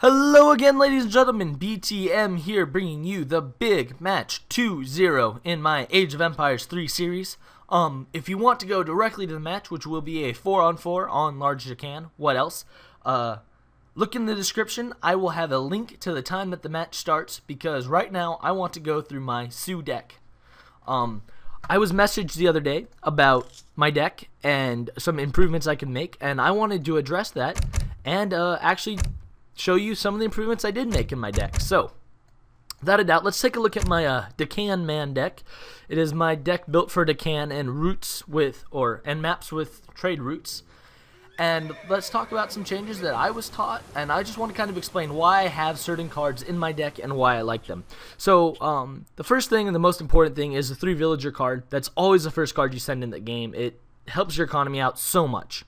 Hello again, ladies and gentlemen. BTM here, bringing you the big match 2-0 in my Age of Empires 3 series. If you want to go directly to the match, which will be a 4-on-4 on Large Jacan, what else? Look in the description. I will have a link to the time that the match starts, because right now I want to go through my Sioux deck. I was messaged the other day about my deck and some improvements I can make, and I wanted to address that and actually show you some of the improvements I did make in my deck. So, without a doubt, let's take a look at my BigThunderMan deck. It is my deck built for Deccan and routes with, and maps with trade routes. And let's talk about some changes that I was taught, and I just want to kind of explain why I have certain cards in my deck and why I like them. So, the first thing and the most important thing is the 3 villager card. That's always the first card you send in the game. It helps your economy out so much.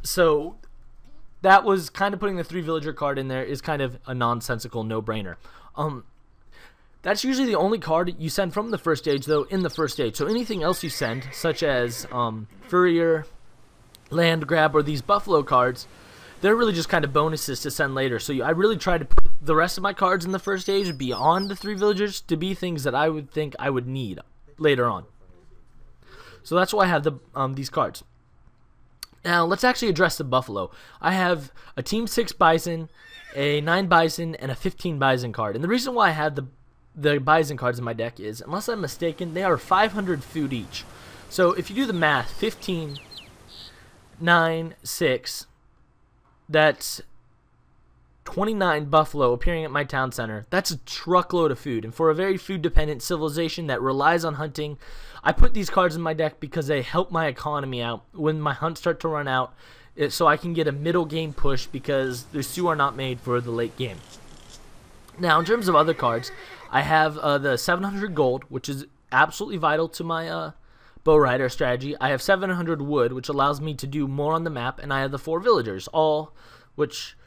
So, that was kind of putting the 3 villager card in there is kind of a nonsensical no-brainer. That's usually the only card you send from the first stage, though, in the first stage. So anything else you send, such as Furrier, Land Grab, or these Buffalo cards, they're really just kind of bonuses to send later. So I really try to put the rest of my cards in the first stage beyond the 3 villagers to be things that I would think I would need later on. So that's why I have these cards. Now, let's actually address the Buffalo. I have a Team 6 Bison, a 9 Bison, and a 15 Bison card. And the reason why I have the Bison cards in my deck is, unless I'm mistaken, they are 500 food each. So if you do the math, 15, 9, 6, that's 29 Buffalo appearing at my town center. That's a truckload of food. And for a very food-dependent civilization that relies on hunting, I put these cards in my deck because they help my economy out when my hunts start to run out, so I can get a middle game push because the Sioux are not made for the late game. Now, in terms of other cards, I have the 700 gold, which is absolutely vital to my bow rider strategy. I have 700 wood, which allows me to do more on the map, and I have the 4 villagers, all which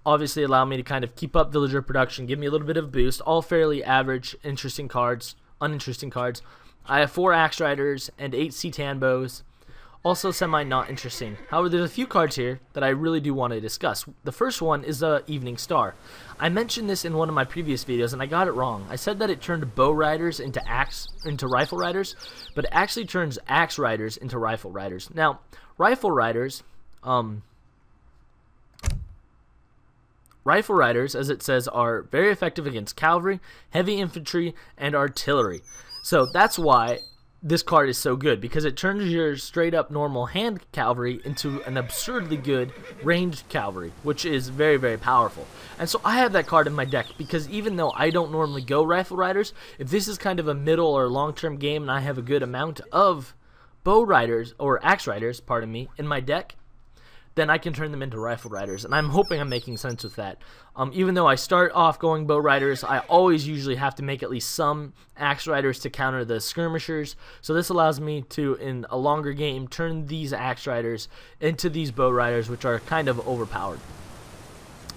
obviously allow me to kind of keep up villager production, give me a little bit of a boost, all fairly average, interesting cards, uninteresting cards. I have 4 axe riders and 8 Seatan bows, also semi not interesting. However, there's a few cards here that I really do want to discuss. The first one is the Evening Star. I mentioned this in one of my previous videos and I got it wrong. I said that it turned bow riders into rifle riders, but it actually turns axe riders into rifle riders. Now, rifle riders, as it says, are very effective against cavalry, heavy infantry, and artillery. So that's why this card is so good, because it turns your straight up normal hand cavalry into an absurdly good ranged cavalry, which is very, very powerful. And so I have that card in my deck because even though I don't normally go rifle riders, if this is kind of a middle or long-term game and I have a good amount of bow riders, or axe riders, pardon me, in my deck, then I can turn them into rifle riders, and I'm hoping I'm making sense with that. Even though I start off going bow riders, I always usually have to make at least some axe riders to counter the skirmishers, so this allows me to, in a longer game, turn these axe riders into these bow riders, which are kind of overpowered.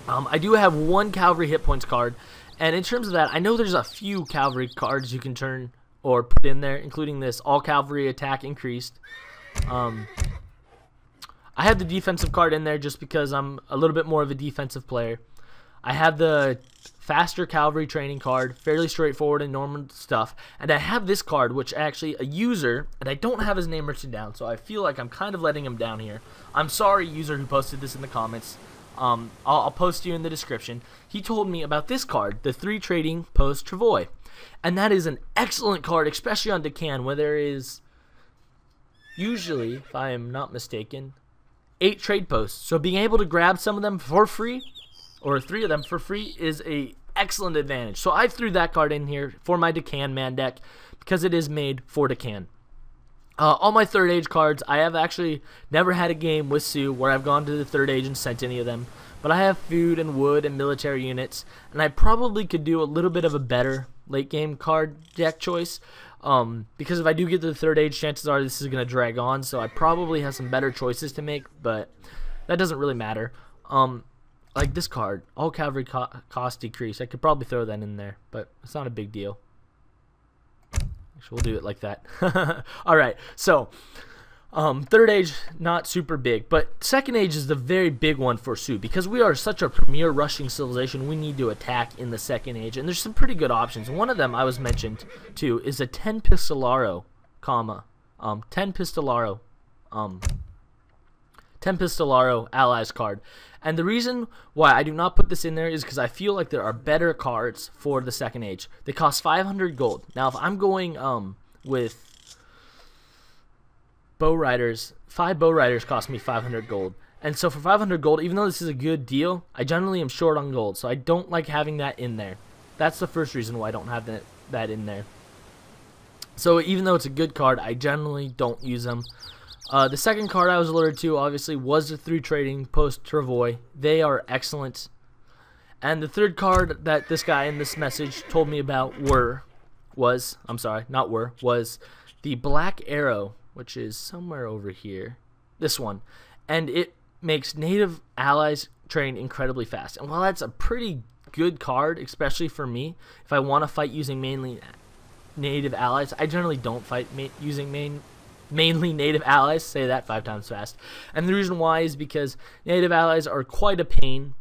I do have 1 cavalry hit points card, and in terms of that, I know there's a few cavalry cards you can turn or put in there, including this all cavalry attack increased. I had the defensive card in there just because I'm a little bit more of a defensive player. I have the faster cavalry training card, fairly straightforward and normal stuff. And I have this card, which actually a user, and I don't have his name written down, so I feel like I'm kind of letting him down here. I'm sorry, user who posted this in the comments. I'll post you in the description. He told me about this card, the 3 trading post Travois. And that is an excellent card, especially on Deccan, where there is usually, if I am not mistaken, 8 trade posts. So being able to grab some of them for free, or 3 of them for free, is a excellent advantage. So I threw that card in here for my BigThunderMan deck because it is made for Deccan. All my 3rd age cards, I have actually never had a game with Sioux where I've gone to the 3rd age and sent any of them. But I have food and wood and military units, and I probably could do a little bit of a better late game card deck choice. Because if I do get to the 3rd age, chances are this is going to drag on, so I probably have some better choices to make, but that doesn't really matter. Like this card, all cavalry cost decrease. I could probably throw that in there, but it's not a big deal. Actually, we'll do it like that. Alright, so Third age, not super big, but second age is the very big one for Sioux. Because we are such a premier rushing civilization, we need to attack in the second age, and there's some pretty good options. One of them I was mentioned to is a 10 Pistolaro, 10 Pistolaro allies card. And the reason why I do not put this in there is because I feel like there are better cards for the second age. They cost 500 gold. Now, if I'm going with bow riders, 5 bow riders cost me 500 gold. And so for 500 gold, even though this is a good deal, I generally am short on gold. So I don't like having that in there. That's the first reason why I don't have that in there. So even though it's a good card, I generally don't use them. The second card I was alerted to, obviously, was the 3 trading post Travois. They are excellent. And the third card that this guy in this message told me about was the Black Arrow, which is somewhere over here. This one. And it makes native allies train incredibly fast. And while that's a pretty good card, especially for me, if I want to fight using mainly native allies, I generally don't fight using mainly native allies. Say that 5 times fast. And the reason why is because native allies are quite a pain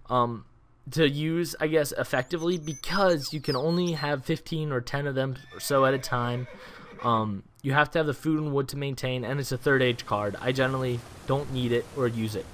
to use, I guess, effectively, because you can only have 15 or 10 of them or so at a time. You have to have the food and wood to maintain, and it's a third age card. I generally don't need it or use it.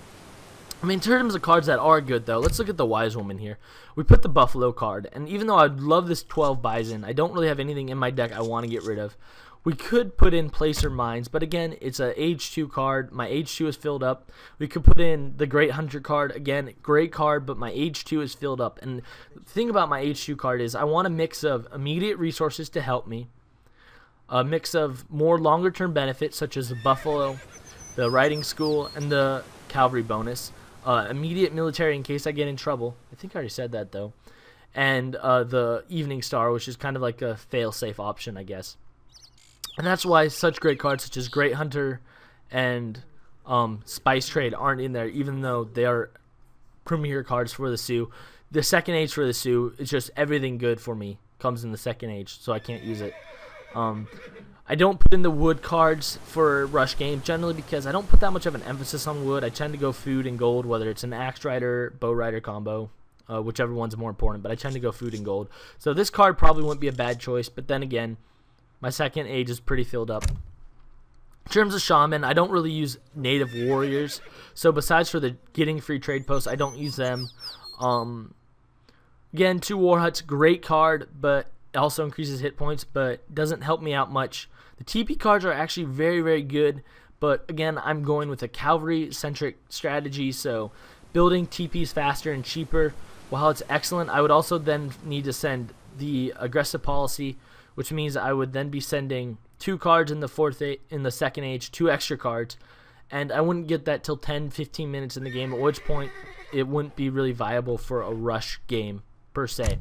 I mean, in terms of cards that are good, though, let's look at the Wise Woman here. We put the Buffalo card, and even though I love this 12 Bison, I don't really have anything in my deck I want to get rid of. We could put in Placer Mines, but again, it's an age 2 card. My age 2 is filled up. We could put in the Great Hunter card. Again, great card, but my age 2 is filled up. And the thing about my age 2 card is I want a mix of immediate resources to help me, a mix of more longer-term benefits, such as the Buffalo, the Riding School, and the Cavalry bonus. Immediate military in case I get in trouble. I think I already said that, though. And the Evening Star, which is kind of like a fail-safe option, I guess. And that's why such great cards such as Great Hunter and Spice Trade aren't in there, even though they are premier cards for the Sioux. The second age for the Sioux is just everything good for me comes in the second age, so I can't use it. I don't put in the wood cards for rush games generally because I don't put that much of an emphasis on wood. I tend to go food and gold, whether it's an axe rider, bow rider combo, whichever one's more important, but I tend to go food and gold. So this card probably wouldn't be a bad choice, but then again, my second age is pretty filled up. In terms of Shaman, I don't really use native warriors, so besides for the getting free trade posts, I don't use them. Again, 2 War Huts, great card, but it also increases hit points, but doesn't help me out much. The TP cards are actually very, very good, but again, I'm going with a cavalry-centric strategy, so building TPs faster and cheaper, while it's excellent, I would also then need to send the aggressive policy, which means I would then be sending 2 cards in the second age, 2 extra cards, and I wouldn't get that till 10-15 minutes in the game, at which point it wouldn't be really viable for a rush game per se.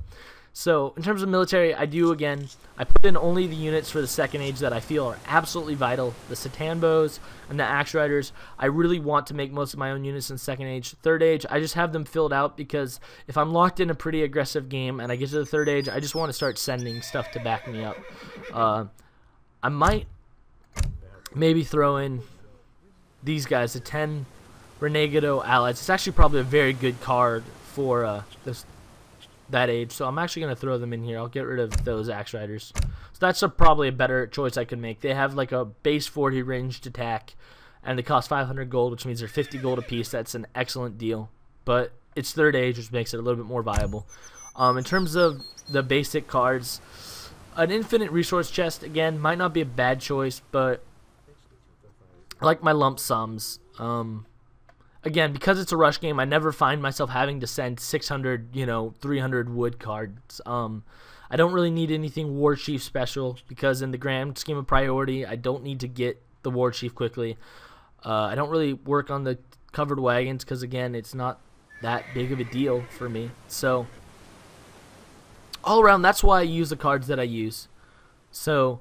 So in terms of military, I put in only the units for the second age that I feel are absolutely vital. The Satan Bows and the Axe Riders, I really want to make most of my own units in second age. Third age, I just have them filled out because if I'm locked in a pretty aggressive game and I get to the third age, I just want to start sending stuff to back me up. I might maybe throw in these guys, the 10 Renegado Allies. It's actually probably a very good card for that age, so I'm actually going to throw them in here. I'll get rid of those Axe Riders. So that's probably a better choice I could make. They have like a base 40 ranged attack, and they cost 500 gold, which means they're 50 gold apiece. That's an excellent deal, but it's third age, which makes it a little bit more viable. In terms of the basic cards, an infinite resource chest, again, might not be a bad choice, but I like my lump sums. Again, because it's a rush game, I never find myself having to send 600, 300 wood cards. I don't really need anything War Chief special because in the grand scheme of priority, I don't need to get the War Chief quickly. I don't really work on the covered wagons because, again, it's not that big of a deal for me. So, all around, that's why I use the cards that I use. So,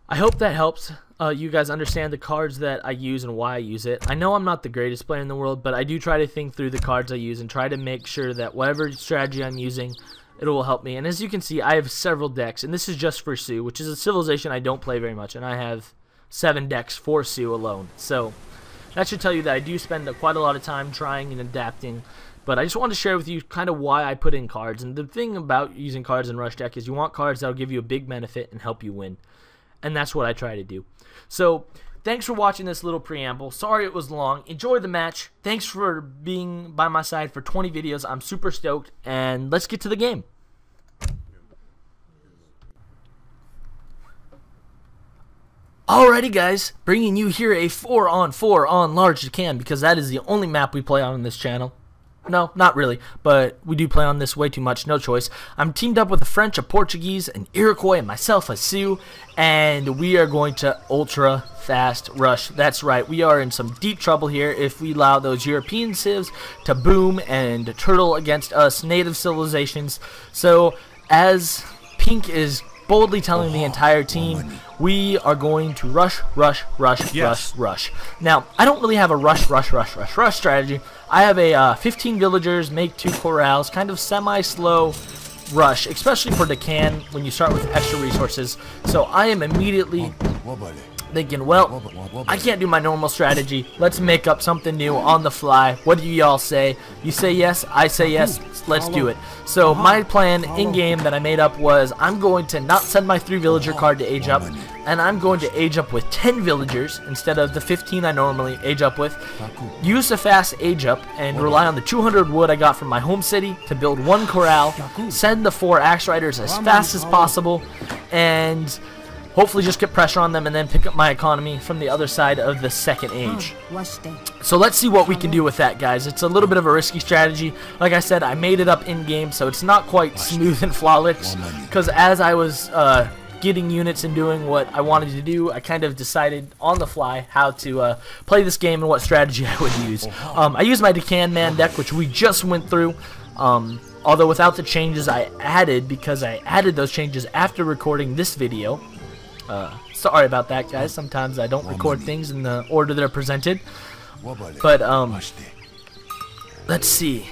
I hope that helps you guys understand the cards that I use and why I use it. I know I'm not the greatest player in the world, but I do try to think through the cards I use and try to make sure that whatever strategy I'm using, it will help me. And as you can see, I have several decks, and this is just for Sioux, which is a civilization I don't play very much, and I have 7 decks for Sioux alone. So that should tell you that I do spend quite a lot of time trying and adapting. But I just wanted to share with you kind of why I put in cards. And the thing about using cards in Rush Deck is you want cards that will give you a big benefit and help you win. And that's what I try to do. So thanks for watching this little preamble. Sorry it was long. Enjoy the match. Thanks for being by my side for 20 videos. I'm super stoked. And let's get to the game. Alrighty guys, bringing you here a 4-on-4 on Large Can, because that is the only map we play on this channel. No, not really, but we do play on this way too much, no choice. I'm teamed up with a French, a Portuguese, an Iroquois, and myself, a Sioux, and we are going to ultra fast rush. That's right, we are in some deep trouble here if we allow those European civs to boom and turtle against us native civilizations. So, as Pink is boldly telling the entire team, we are going to rush. Now, I don't really have a rush strategy. I have a 15 villagers, make 2 corrals, kind of semi-slow rush, especially for the can when you start with extra resources. So I am immediately thinking, well, I can't do my normal strategy. Let's make up something new on the fly. What do y'all say? You say yes, I say yes, let's do it. So my plan in-game that I made up was I'm going to not send my 3 villager card to age up, and I'm going to age up with 10 villagers instead of the 15 I normally age up with. Use a fast age up and rely on the 200 wood I got from my home city to build 1 corral, send the 4 axe riders as fast as possible, and hopefully just get pressure on them and then pick up my economy from the other side of the second age. So let's see what we can do with that, guys. It's a little bit of a risky strategy. Like I said, I made it up in-game, so it's not quite smooth and flawless, because as I was getting units and doing what I wanted to do, I kind of decided on the fly how to play this game and what strategy I would use. I used my BigThunderMan deck, which we just went through, although without the changes I added, because I added those changes after recording this video. Sorry about that, guys. Sometimes I don't record things in the order they're presented. But, let's see.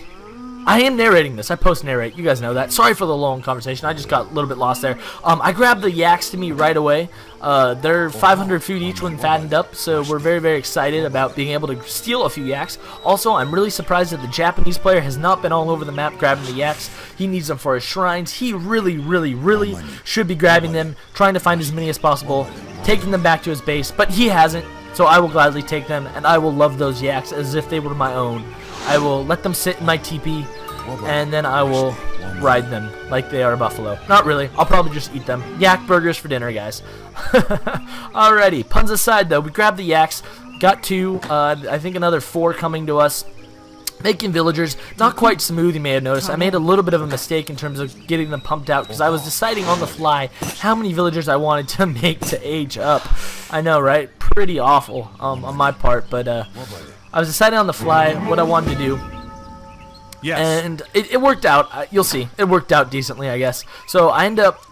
I am narrating this. I post-narrate. You guys know that. Sorry for the long conversation. I just got a little bit lost there. I grabbed the yaks to me right away. They're 500 food each when fattened up, so we're very, very excited about being able to steal a few yaks. Also, I'm really surprised that the Japanese player has not been all over the map grabbing the yaks. He needs them for his shrines. He really should be grabbing them, trying to find as many as possible, taking them back to his base, but he hasn't. So I will gladly take them, and I will love those yaks as if they were my own. I will let them sit in my teepee, and then I will ride them like they are a buffalo. Not really. I'll probably just eat them. Yak burgers for dinner, guys. Alrighty. Puns aside, though, we grabbed the yaks. Got 2. I think another 4 coming to us. Making villagers not quite smooth, you may have noticed. I made a little bit of a mistake in terms of getting them pumped out, because I was deciding on the fly how many villagers I wanted to make to age up. I know, right? Pretty awful on my part, but I was deciding on the fly what I wanted to do. Yes. And it worked out. You'll see. It worked out decently, I guess. So I end up...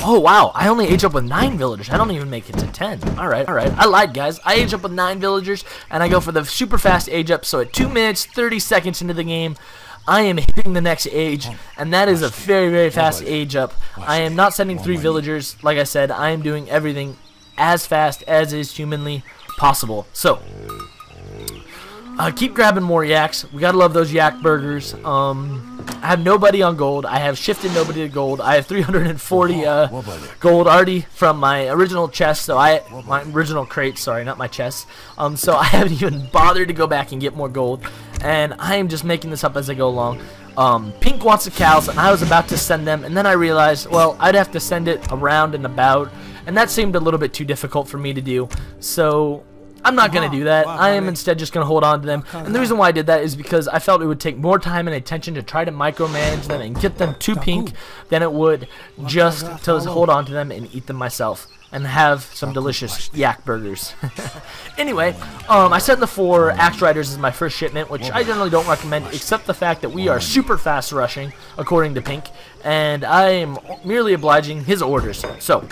Oh, wow. I only age up with 9 villagers. I don't even make it to 10. Alright. I lied, guys. I age up with 9 villagers, and I go for the super fast age up. So at 2 minutes, 30 seconds into the game, I am hitting the next age, and that is a very, very fast age up. I am not sending 3 villagers. Like I said, I am doing everything as fast as is humanly possible. So... keep grabbing more yaks. We gotta love those yak burgers. I have nobody on gold. I have shifted nobody to gold. I have 340 gold already from my original chest. So my original crate. Sorry, not my chest. So I haven't even bothered to go back and get more gold. And I am just making this up as I go along. Pink wants the cows, and I was about to send them, and then I realized, well, I'd have to send it around and about, and that seemed a little bit too difficult for me to do. So I'm not going to do that. I am instead just going to hold on to them. And the reason why I did that is because I felt it would take more time and attention to try to micromanage them and get them to pink than it would just to hold on to them and eat them myself and have some delicious yak burgers. Anyway, I sent the 4 axe riders as my first shipment, which I generally don't recommend, except the fact that we are super fast rushing, according to Pink, and I am merely obliging his orders. So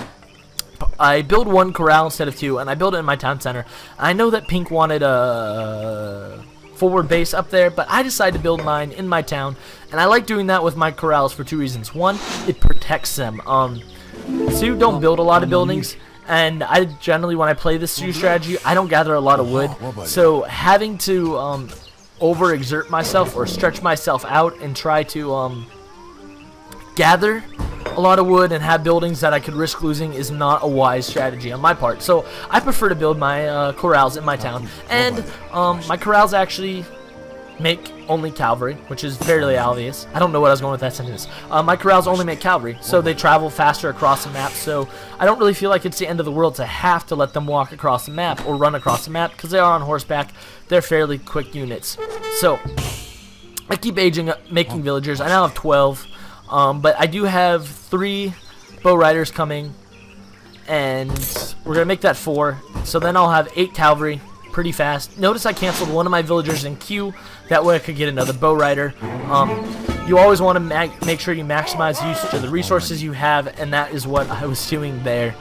I build 1 corral instead of 2, and I build it in my town center. I know that Pink wanted a forward base up there, but I decided to build mine in my town, and I like doing that with my corrals for 2 reasons. 1, it protects them. Sioux don't build a lot of buildings, And I generally, when I play this Sioux strategy, I don't gather a lot of wood. So having to overexert myself or stretch myself out and try to gather a lot of wood and have buildings that I could risk losing is not a wise strategy on my part. So I prefer to build my corrals in my town. And my corrals actually make only cavalry, which is fairly obvious. I don't know what I was going with that sentence. My corrals only make cavalry, so they travel faster across the map, so I don't really feel like it's the end of the world to have to let them walk across the map or run across the map, because they are on horseback. They're fairly quick units. So I keep making villagers. I now have 12, but I do have 3 bow riders coming, and we're going to make that 4, so then I'll have 8 cavalry pretty fast. Notice I canceled one of my villagers in queue. That way I could get another bow rider. You always want to make sure you maximize usage of the resources you have, and that is what I was doing there.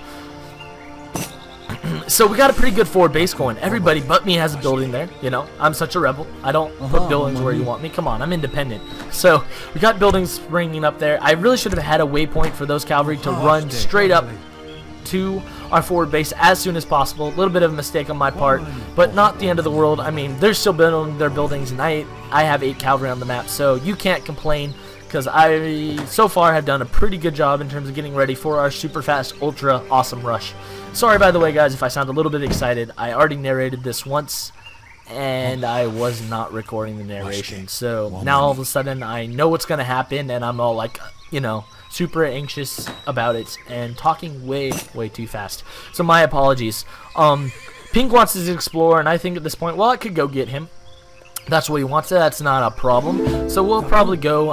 So we got a pretty good forward base going. Everybody but me has a building there. You know, I'm such a rebel. I don't put buildings where you want me. Come on, I'm independent. So we got buildings springing up there. I really should have had a waypoint for those cavalry to run straight up to our forward base as soon as possible. A little bit of a mistake on my part, but not the end of the world. I mean, they're still building their buildings, and I have 8 cavalry on the map, so you can't complain, because I so far have done a pretty good job in terms of getting ready for our super fast, ultra awesome rush. Sorry, by the way, guys, if I sound a little bit excited. I already narrated this once, and I was not recording the narration, so now all of a sudden I know what's going to happen, and I'm all like, you know, super anxious about it and talking way too fast. So my apologies. Pink wants to explore, and I think at this point, well, I could go get him. That's what he wants. That's not a problem. So we'll probably go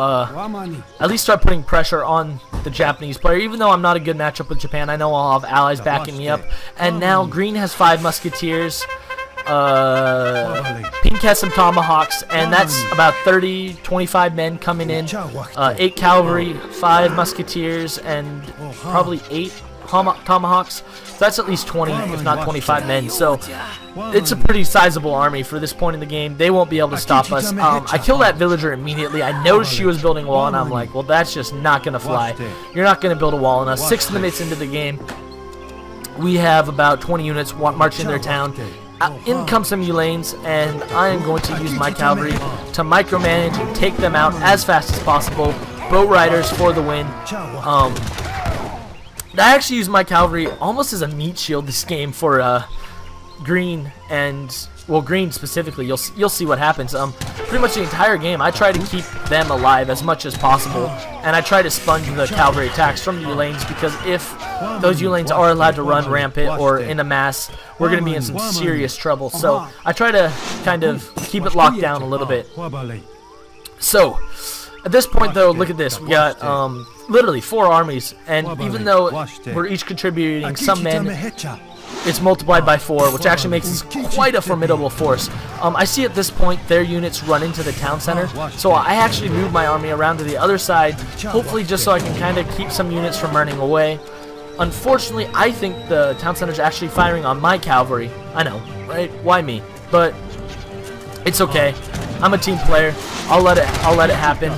at least start putting pressure on the Japanese player. Even though I'm not a good matchup with Japan, I know I'll have allies backing me up. And now Green has 5 musketeers. Pink has some tomahawks, and that's about 25 men coming in. 8 cavalry, 5 musketeers, and probably 8 tomahawks. So that's at least 20, if not 25 men. So it's a pretty sizable army for this point in the game. They won't be able to stop us. I killed that villager immediately. I noticed she was building a wall, and I'm like, well, that's just not going to fly. You're not going to build a wall on us. 6 minutes into the game, we have about 20 units marching their town. In come some Ulanes, and I am going to use my cavalry to micromanage and take them out as fast as possible. Bow riders for the win. I actually use my cavalry almost as a meat shield this game for Green, and well, Green specifically. You'll see what happens. Pretty much the entire game, I try to keep them alive as much as possible, and I try to sponge the cavalry attacks from the Ulanes, because if those Ulanes are allowed to run rampant or in a mass, we're going to be in some serious trouble. So I try to kind of keep it locked down a little bit. So at this point, though, look at this. We got literally 4 armies, and even though we're each contributing some men, it's multiplied by 4, which actually makes this quite a formidable force. I see at this point their units run into the town center, so I actually move my army around to the other side, hopefully just so I can kind of keep some units from running away. Unfortunately, I think the town center is actually firing on my cavalry. I know, right? Why me? But it's okay. I'm a team player. I'll let it happen.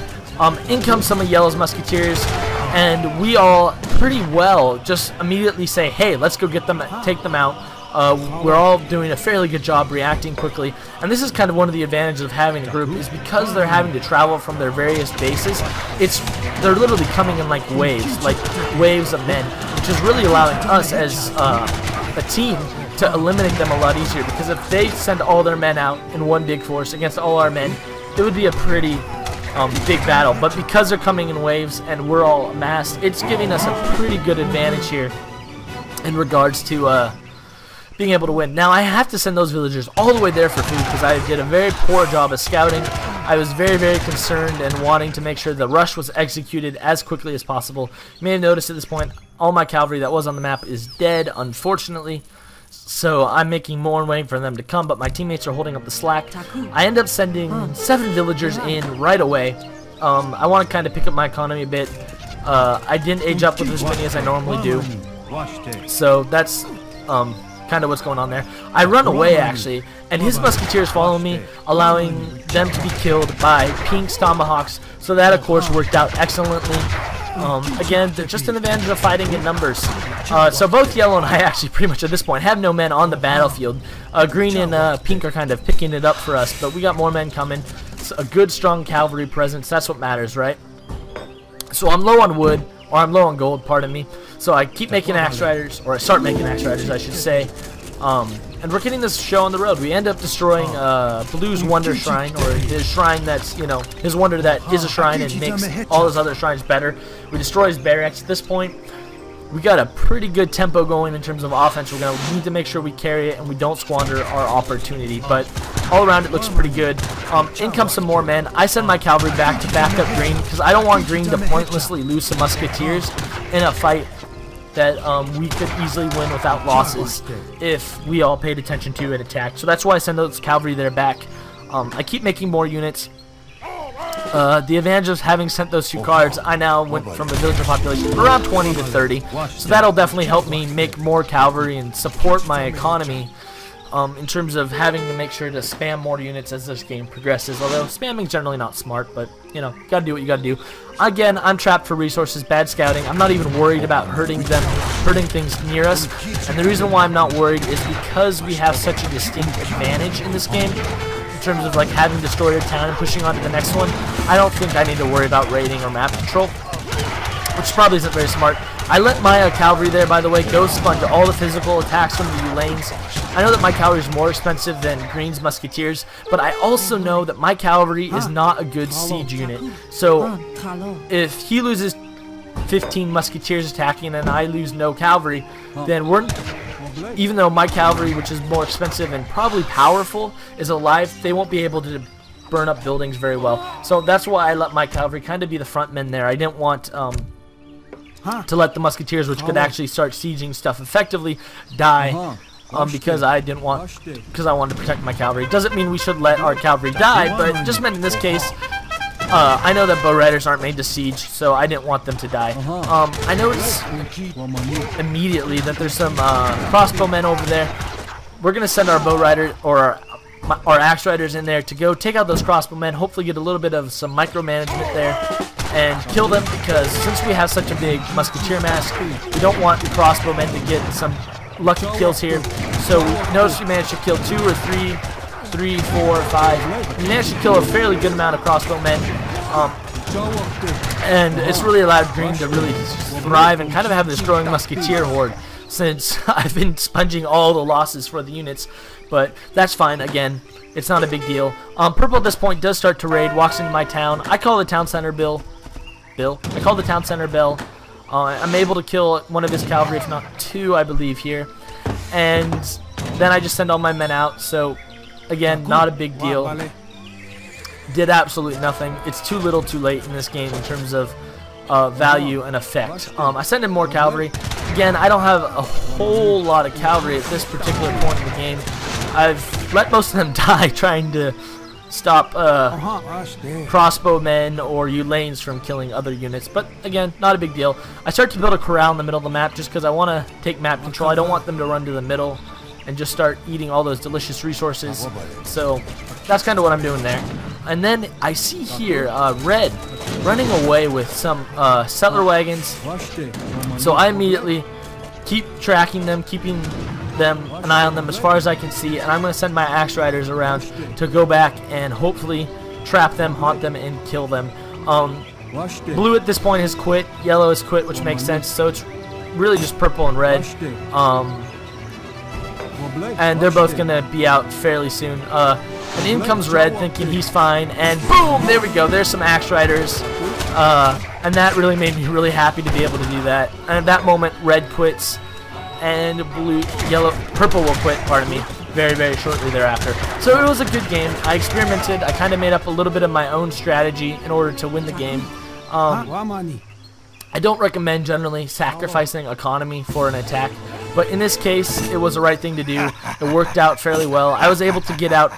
In comes some of Yellow's musketeers, and we all pretty well just immediately say, hey, let's go get them, take them out. We're all doing a fairly good job reacting quickly, and this is kind of one of the advantages of having a group, is because they're having to travel from their various bases, they're literally coming in like waves of men, which is really allowing us as a team to eliminate them a lot easier, because if they send all their men out in one big force against all our men, it would be a pretty big battle. But because they're coming in waves and we're all amassed, it's giving us a pretty good advantage here in regards to being able to win. Now I have to send those villagers all the way there for food, because I did a very poor job of scouting. I was very concerned and wanting to make sure the rush was executed as quickly as possible. You may have noticed at this point, all my cavalry that was on the map is dead, unfortunately. So I'm making more and waiting for them to come, but my teammates are holding up the slack. I end up sending 7 villagers in right away. I want to kind of pick up my economy a bit. I didn't age up with as many as I normally do, so that's kind of what's going on there. I run away, actually, and his musketeers follow me, allowing them to be killed by Pink's tomahawks, so that of course worked out excellently. Again, they're just an advantage of fighting in numbers. So both yellow and I actually pretty much at this point have no men on the battlefield. Green and pink are kind of picking it up for us, but we got more men coming. It's a good, strong cavalry presence. That's what matters, right? So I'm low on wood, or I'm low on gold, pardon me. So I keep making axe riders, or I start making axe riders, I should say. And we're getting this show on the road. We end up destroying Blue's Wonder Shrine, or his shrine that's, you know, his wonder that is a shrine and makes all his other shrines better. We destroy his barracks. At this point, we got a pretty good tempo going in terms of offense. We're going to need to make sure we carry it and we don't squander our opportunity. But all around it looks pretty good. In comes some more men. I send my cavalry back to back up green because I don't want green to pointlessly lose some musketeers in a fight that we could easily win without losses if we all paid attention to and attacked. So that's why I send those cavalry there back. I keep making more units. The advantage of having sent those 2 cards, I now went from a villager population of around 20 to 30. So that'll definitely help me make more cavalry and support my economy in terms of having to make sure to spam more units as this game progresses. Although spamming's generally not smart, but you know, gotta do what you gotta do. Again, I'm trapped for resources, bad scouting. I'm not even worried about hurting things near us. And the reason why I'm not worried is because we have such a distinct advantage in this game in terms of like having destroyed a town and pushing on to the next one. I don't think I need to worry about raiding or map control, which probably isn't very smart. I let my cavalry there, by the way, go sponge all the physical attacks from the lanes. I know that my cavalry is more expensive than Green's musketeers, but I also know that my cavalry is not a good siege unit. So if he loses 15 musketeers attacking and I lose no cavalry, then even though my cavalry, which is more expensive and probably powerful, is alive, they won't be able to burn up buildings very well. So that's why I let my cavalry kind of be the front men there. I didn't want to let the musketeers, which could actually start sieging stuff effectively, die. Because I wanted to protect my cavalry. Doesn't mean we should let our cavalry die, but just meant in this case, I know that bow riders aren't made to siege, so I didn't want them to die. I noticed immediately that there's some crossbowmen over there. We're gonna send our bow rider or our axe riders in there to go take out those crossbowmen. Hopefully, get a little bit of some micromanagement there and kill them, because since we have such a big musketeer mass, we don't want the crossbowmen to get some lucky kills here. So notice we managed to kill 2 or 3, 4, 5. We managed to kill a fairly good amount of crossbowmen, and it's really allowed Green to really thrive and kind of have this growing musketeer horde, since I've been sponging all the losses for the units. But that's fine. Again, it's not a big deal. Purple at this point does start to raid, walks into my town. I call the town center I call the town center Bill. I'm able to kill one of his cavalry, if not 2, I believe, here. And then I just send all my men out. So, again, not a big deal. Did absolutely nothing. It's too little too late in this game in terms of value and effect. I send in more cavalry. Again, I don't have a whole lot of cavalry at this particular point in the game. I've let most of them die trying to stop crossbowmen or lanes from killing other units, but again, not a big deal. I start to build a corral in the middle of the map just because I want to take map control. I don't want them to run to the middle and just start eating all those delicious resources. So that's kind of what I'm doing there. And then I see here Red running away with some settler wagons. So I immediately keep tracking them, keeping an eye on them as far as I can see, and I'm going to send my axe riders around to go back and hopefully trap them, haunt them, and kill them. Blue at this point has quit, yellow has quit, which makes sense, so it's really just purple and red. And they're both going to be out fairly soon. And in comes red thinking he's fine, and boom, there we go, there's some axe riders. And that really made me really happy to be able to do that. And at that moment, red quits, and purple will quit, pardon me, very, very shortly thereafter. So it was a good game. I experimented. I kind of made up a little bit of my own strategy in order to win the game. I don't recommend generally sacrificing economy for an attack, but in this case, it was the right thing to do. It worked out fairly well. I was able to get out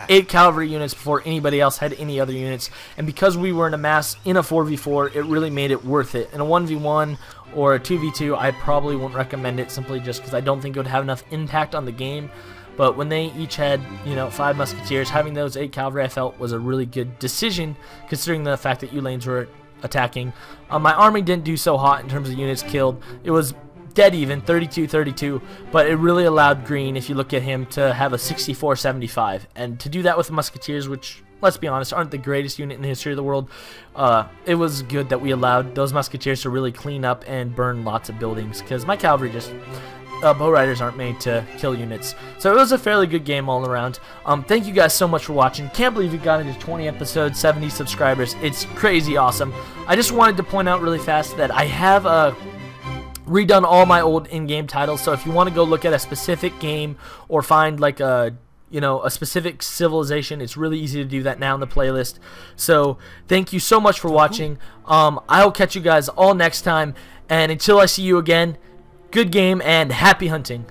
8 cavalry units before anybody else had any other units, and because we were in a mass in a 4v4, it really made it worth it. In a 1v1 or a 2v2, I probably won't recommend it, simply just because I don't think it would have enough impact on the game. But when they each had, 5 musketeers, having those 8 cavalry I felt was a really good decision, considering the fact that lanes were attacking. My army didn't do so hot in terms of units killed. It was dead even, 32-32, but it really allowed Green, if you look at him, to have a 64-75. And to do that with the Musketeers, which, let's be honest, aren't the greatest unit in the history of the world, it was good that we allowed those Musketeers to really clean up and burn lots of buildings, because my cavalry just... bow riders aren't made to kill units. So it was a fairly good game all around. Thank you guys so much for watching. Can't believe we got into 20 episodes, 70 subscribers. It's crazy awesome. I just wanted to point out really fast that I have redone all my old in-game titles. So if you want to go look at a specific game or find like a specific civilization, it's really easy to do that now in the playlist. So thank you so much for watching. I'll catch you guys all next time, and until I see you again, good game and happy hunting.